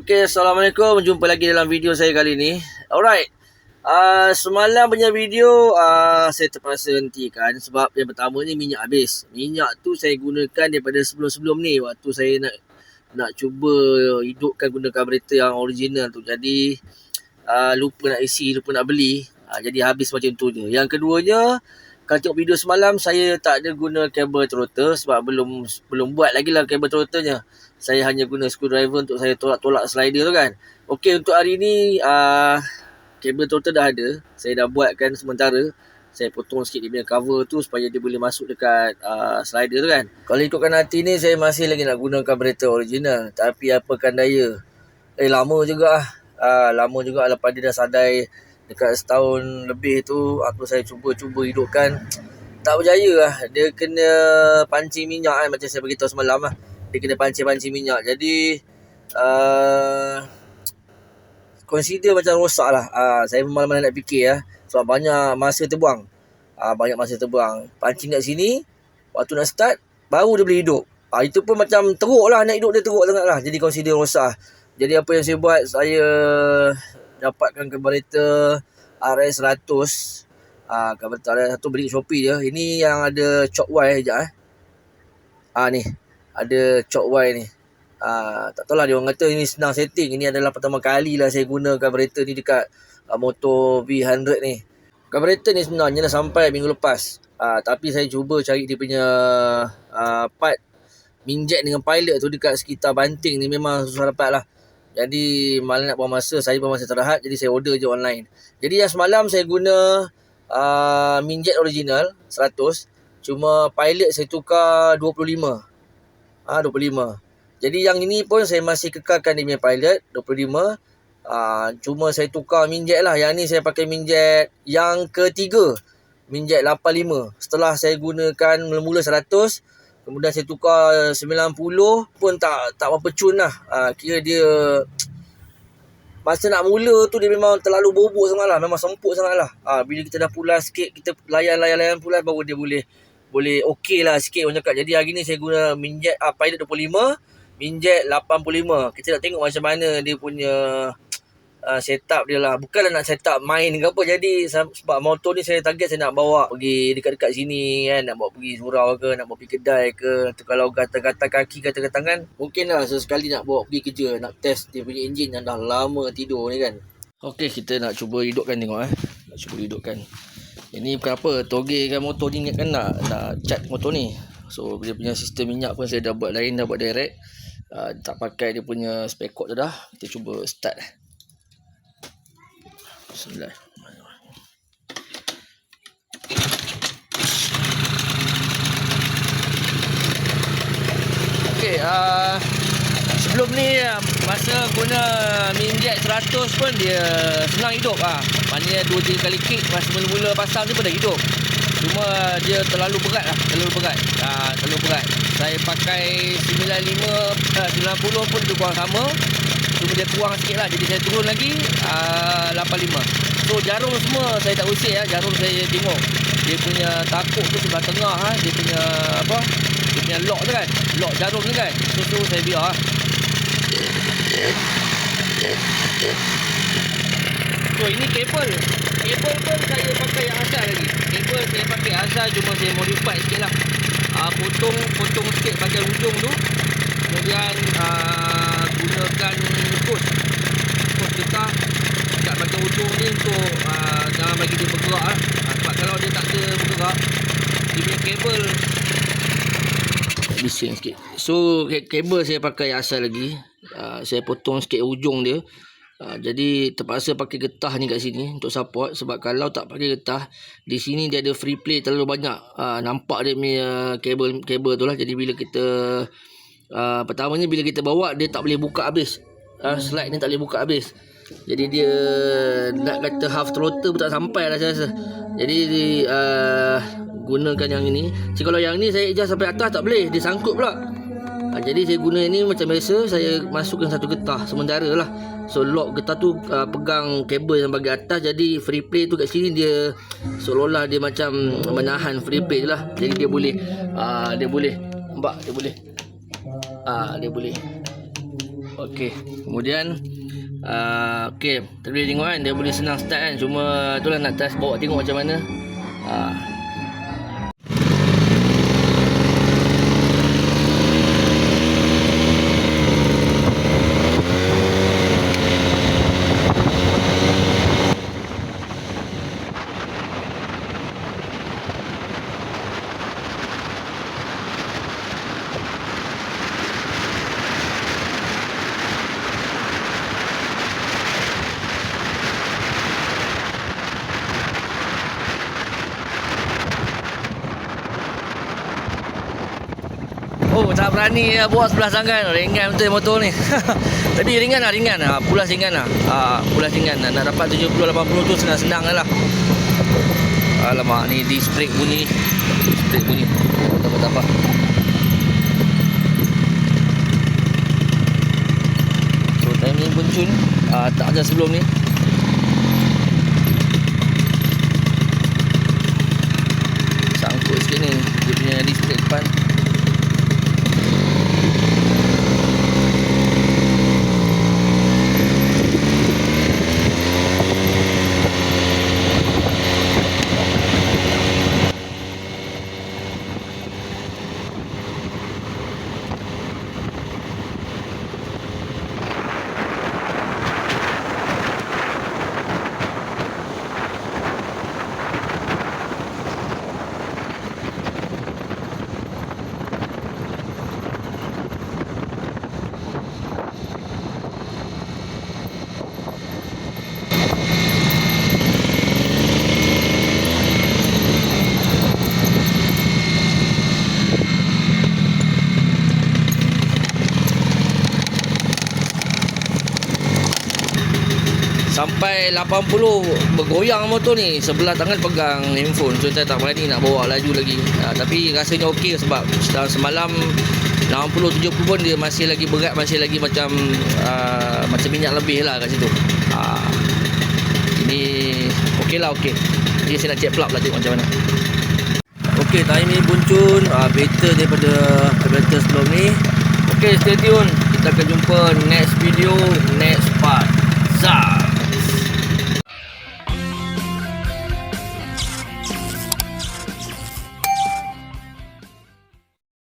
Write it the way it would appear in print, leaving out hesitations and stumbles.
Okay, Assalamualaikum. Jumpa lagi dalam video saya kali ni. Alright. Semalam punya video saya terpaksa hentikan sebab yang pertama ni minyak habis. Minyak tu saya gunakan daripada sebelum-sebelum ni, waktu saya nak cuba hidupkan guna karburetor yang original tu. Jadi lupa nak isi, lupa nak beli. Jadi habis macam tu je. Yang keduanya, kalau tengok video semalam, saya tak ada guna kabel throttle sebab belum buat lagi lah kabel throttle-nya. Saya hanya guna screwdriver untuk saya tolak-tolak slider tu kan. Okey, untuk hari ni kabel throttle dah ada. Saya dah buatkan sementara. Saya potong sikit dia punya cover tu supaya dia boleh masuk dekat slider tu kan. Kalau ikutkan hati ni, saya masih lagi nak guna karburetor original. Tapi apakan daya. Lama juga lama juga lepas dia dah sadai dekat setahun lebih tu. Aku saya cuba hidupkan, tak berjaya lah. Dia kena pancing minyak kan, macam saya beritahu semalam lah. Dia kena pancing minyak. Jadi consider macam rosak lah. Saya malam-malam nak fikir lah, sebab banyak masa terbuang. Pancing kat sini, waktu nak start baru dia boleh hidup. Itu pun macam teruk lah, nak hidup dia teruk sangat lah. Jadi consider rosak. Jadi apa yang saya buat, saya dapatkan karburetor RS100. Karburetor RS100 beli Shopee je. Ini yang ada choke wire sekejap ni. Ada choke wire ni. Tak tahulah, dia orang kata ini senang setting. Ini adalah pertama kali lah saya guna karburetor ni dekat motor V100 ni. Karburetor ni sebenarnya dah sampai minggu lepas. Tapi saya cuba cari dia punya part minjet dengan pilot tu dekat sekitar Banting ni, memang susah dapat lah. Jadi malam nak buang masa, saya buang masa terhad, jadi saya order je online. Jadi yang semalam saya guna minjet original 100, cuma pilot saya tukar 25. 25. Jadi yang ini pun saya masih kekalkan dia punya pilot 25. Cuma saya tukar minjet lah. Yang ni saya pakai minjet yang ketiga, minjet 85. Setelah saya gunakan mula-mula 100, kemudian saya tukar 90 pun tak berapa cun lah. Kira dia masa nak mula tu dia memang terlalu bobok sangat lah. Memang semput sangat lah. Bila kita dah pulas sikit, kita layan pulas, baru dia boleh okey lah sikit orang cakap. Jadi hari ni saya guna minjet pilot 25, minjet 85. Kita nak tengok macam mana dia punya setup dia lah. Bukanlah nak setup main ke apa. Jadi sebab motor ni saya target, saya nak bawa pergi dekat-dekat sini kan. Nak bawa pergi surau ke, nak bawa pergi kedai ke. Atau kalau gatal-gatal kaki, gatal-gatal tangan, mungkin lah sesekali nak bawa pergi kerja, nak test dia punya enjin yang dah lama tidur ni kan. Okey, kita nak cuba hidupkan, tengok Nak cuba hidupkan. Ini bukan apa, togehkan motor ni kan, nak cat motor ni. So dia punya sistem minyak pun saya dah buat lain, dah buat direct. Tak pakai dia punya spare cord tu dah. Kita cuba start. Bismillahirrahmanirrahim. Okey, sebelum ni masa guna minjet 100 pun dia senang hidup. Maknanya 2-3 kali kick masa mula-mula pasang dia pun dah hidup. Cuma dia terlalu berat. Terlalu berat. Saya pakai 90 pun dia kurang sama. Cuma dia kurang sikit lah. Jadi saya turun lagi 85. So jarum semua saya tak usik jarum saya tengok dia punya takuk tu sebelah tengah dia punya dia punya lock tu kan, lock jarum ni kan. So saya biar So ini kabel pun saya pakai yang asal lagi. Kabel saya pakai asal, cuma saya modify sikit lah. Potong sikit bahagian ujung tu. Kemudian gunakan kod getah dekat bahagian ujung ni untuk jangan bagi dia bergerak lah. Sebab kalau dia tak ada bergerak, dia punya kabel bising sikit. So kabel saya pakai asal lagi. Saya potong sikit ujung dia. Jadi terpaksa pakai getah ni kat sini untuk support. Sebab kalau tak pakai getah, di sini dia ada free play terlalu banyak. Nampak dia punya kabel tu lah. Jadi bila kita pertamanya bila kita bawa, dia tak boleh buka habis. Slide ni tak boleh buka habis. Jadi dia nak kata half throttle pun tak sampai lah saya rasa. Jadi gunakan yang ini. So kalau yang ni saya adjust sampai atas tak boleh, dia sangkut pula. Jadi saya guna ini macam biasa, saya masukkan satu getah sementara lah. So lock getah tu pegang kabel yang bahagian atas. Jadi free play tu kat sini dia seolah-olah dia macam menahan free play je lah. Jadi dia boleh nampak, dia boleh Okey, kemudian okey, kita boleh tengok kan dia boleh senang start kan. Cuma itulah nak test bawa tengok macam mana. Oh, tak berani ya bawa sebelah tangan. Ringan betul motor ni. Tapi ringan lah. Pulas ringan lah. Pulas ringan. Nak dapat 70-80 tu senang-senang lah. Alamak, ni disc brake bunyi. Tak apa. So, time ni buncun. Tak ada sebelum ni. Sangkut sikit ni. Dia punya disc brake depan. Sampai 80 bergoyang motor ni, sebelah tangan pegang handphone. So saya tak berani nak bawa laju lagi. Tapi rasanya okey sebab semalam 60-70 pun dia masih lagi berat, masih lagi macam minyak lebih lah kat situ. Ini okey lah, okey. Jadi saya nak check plug lah, tengok macam mana. Okey, time ni buncun, better daripada kereta sebelum ni. Okey, stay tune. Kita akan jumpa next video, next part. Zah.